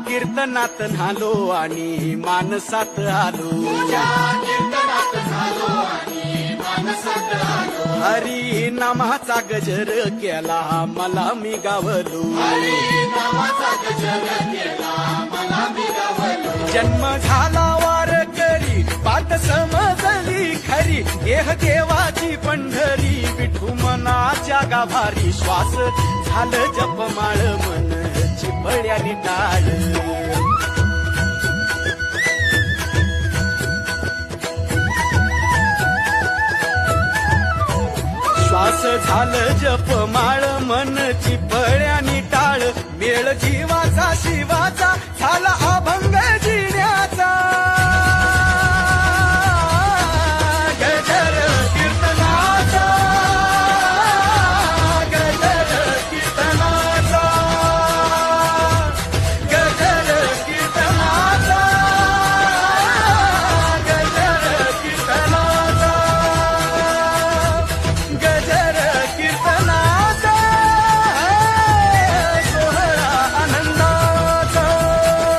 कीर्तनात न्हालो आणि मानसात आलो. हरी नामाचा गजर केला मला मी गावलो. जन्म झाला वारकरी पाठ समजली खरी. देह देवाची पंढरी विठू मनाच्या गाभारी. श्वास झालं जपमाळ मन चिपळ्यानी टाळ. श्वास झालं जपमाळ मन चिपळ्यानी टाळ. मेळ जीवाचा शिवाचा झाला अभंग जिण्याचा.